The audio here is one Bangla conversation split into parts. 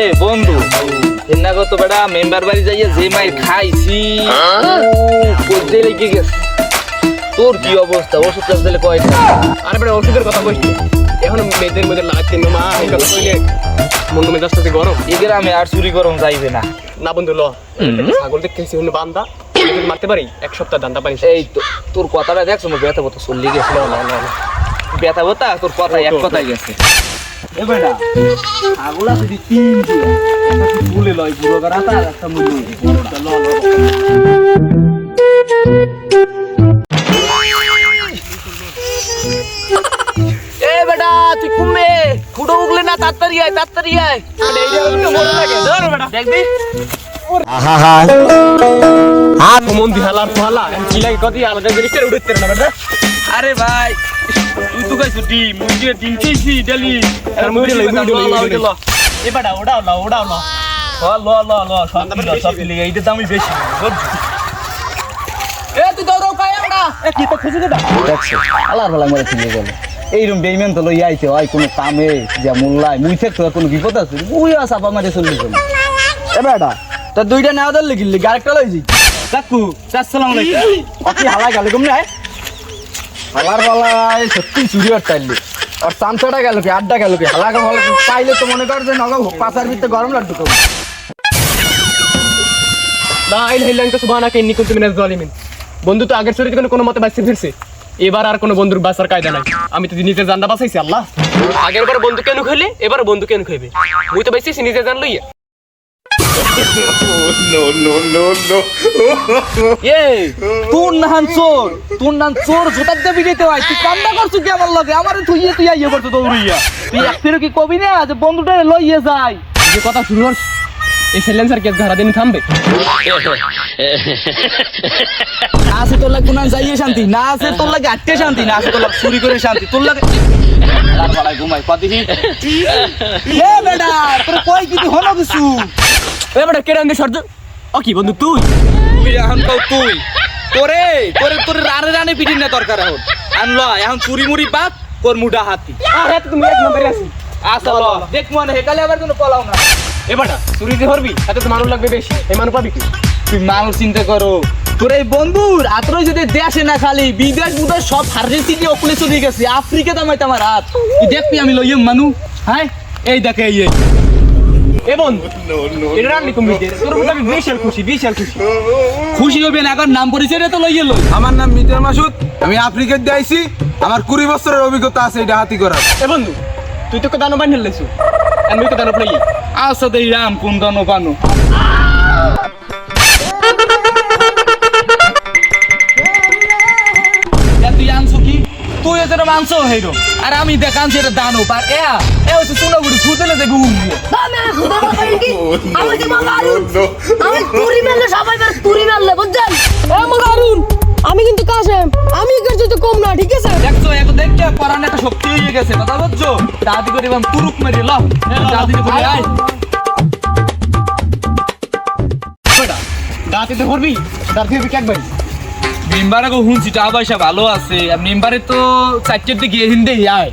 এ বন্ধু এনাগো তো বেটা মেম্বার বাড়ি যাইয়া যে মাই খাইছি কোজে লেগে গেছে। তোর কি অবস্থা? ওষুধ কাজ দিলে কয়টা? আরে বেটা ওষুধের কথা কইছি এখন মেয়েদের মধ্যে লাগাচ্ছি না মা এই কথা কইলে মন মেজাজটাতে গরম। এই গ্রামে আর চুরি গরম যাইবে না। না বন্ধু ল ছাগল দেখতেছি হলো বান্দা মারতে পারি এক সপ্তাহ দান্দা পানি। এই তো তোর কথাটা দেখছো না, ব্যথা বতা চললি গেছিল না না না ব্যথা বতা তোর কথা এক কথাই গেছে। এ বেটা ছাগলা যদি তিন দিয়ে একটা ফুলে লয় পুরো গাড়াটা আর একটা মুড়ি ল ল এ বেটা তুই কুমে ফুটো উগলে না তাড়াতাড়ি আয় এইটা একটু বড় লাগে ধর বেটা দেখবি আহা হাত মন দিহালার ফালা কি লাগে কদি আলাদা জিনিসটা উড়তে না বেটা। আরে ভাই তুই তো গাইছ ডিম মুরগির ডিম খেয়েছি ডেলি আর মুড়ি লই এ বেটা ওড়াও না ল সব লিগে এইটা দামই বেশি এ তুই দৌড়াও কাই আমরা এ কি তো খুশি দেটা দেখছো আলার বেলা মরে ফিরে গেল এইরকম বেইমান তো লই আইতে হয় কোনো কামে যা মোল্লাই মুই থেকে তো কোনো বিপদ আছে মুই চাপা মারে চলে গেল। এ বেটা তা দুইটা নেওয়া দল লিখলি আরেকটা লই যাই কাকু আসসালামু আলাইকুম আপনি হালাই গেল কম নাই হালার বেলায় সত্যি চুরি হটাইলি আর চামচাটা গেল কি আড্ডা গেল কি হালাকে ভালো পাইলে তো মনে কর যে নগা পাশার ভিতরে গরম লাগতো তো না আইল হেলং তো সুবহানা কে ইন্নী কুনতু মিনাজ জালিমিন। বন্ধু তো আগের চুরিতে কোনো মতে বাঁচতে ফিরছে, এবার আর কোনো বন্ধুর বাঁচার কায়দা নাই। আমি তো নিজের জানটা বাঁচাইছি আল্লাহ। আগের বার বন্ধু কেন খাইলে এবার বন্ধু কেন খাইবে? মুই তো বাঁচাইছি নিজে জান লইয়া। এই তোর নাহান চোর জোতার দেবি গেতে হয় তুই কামটা করছু কি আমার লগে আমারে তুই আইয়া করছ দৌড়িয়া তুই এক ফেরো কি কবি না যে বন্ধুটা লইয়ে যায় যে কথা শুরু হল এই সাইলেন্সার কেস ঘাড়া দিন থামবে না আছে তোর লাগে কোনা যাইয়ে শান্তি না আছে তোর লাগে আটকে শান্তি না আছে তোর লাগে চুরি করে শান্তি তোর লাগে আলার বালাই ঘুমাই কদি এ বেটা তোর কই কি হলো কিছু এ বেটা কেরাঙ্গে সর্দ ও কি বন্ধু তুই এখন তো তুই তোরে রানে পিটিন না দরকার এখন আনল এখন চুরি মুড়ি বাদ তোর মুডা হাতি আরে তুমি এক নম্বরে আছিস আসা ল দেখ মনে হেকালে আবার কোনো পলাও না এ বেটা চুরিতে ধরবি এত তো মানুষ লাগবে বেশি এই মানুষ পাবি কি? তুই মানুষ চিন্তা করো তোর এই বন্ধুর আত্র যদি দেশে না খালি বিদেশ বুদেশ সব হারিয়ে সিটি ওকুলে চলে গেছে আফ্রিকা দামাইতে আমার হাত তুই দেখবি আমি লইম মানু হ্যাঁ এই দেখে এই এ বন্ধু এটা রান্নি তুমি তোর মধ্যে আমি বিশাল খুশি হবে না এখন নাম পরিচয় তো লইয়ে লই আমার নাম মিটার মাসুদ, আমি আফ্রিকার দিয়ে আইছি। আমার 20 বছরের অভিজ্ঞতা আছে এটা হাতি করার। এ বন্ধু তুই তো দানো বানিয়ে লাইছু আমি তো দানো প্লাই আচ্ছা দেই রাম কোন দানো কানো তুই আনছো কি তুই এদের মানছো হেরো আর আমি দেখানছি এটা দানো পার এ হচ্ছে সোনা গুড়ি ফুটেলে দেখে উঠবে আমি কিন্তু কাশেম আমি করছি তো কম না ঠিক আছে দেখছো এখন দেখছো পরানে একটা শক্তি হয়ে গেছে কথা বুঝছো দাদি করে বাম পুরুক মেরে ল দাদি করে আয় বেটা দাঁতে তো করবি দাঁতে হবে একবার মেম্বারে গো হুনছি টা পয়সা ভালো আছে আর মেম্বারে তো চারটের দিকে গিয়ে হিন্দে আয়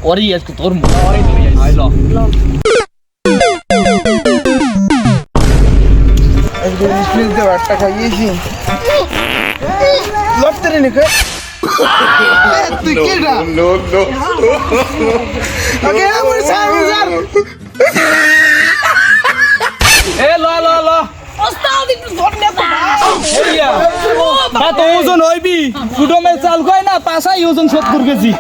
ওরই আজকে তোর আয় ল একদম স্প্লিট দেওয়া টাকা খাইয়েছি লড়তে রে নাকি তুই কি না ওকে আমার সামনে এ ল ল ল ওস্তাদ একটু ধরনে এইয়া না তো ওজন হইবি ফুডমে চাল কয় না পাছাই ওজন 70 কেজি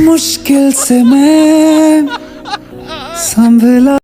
मुश्किल से मैं संभला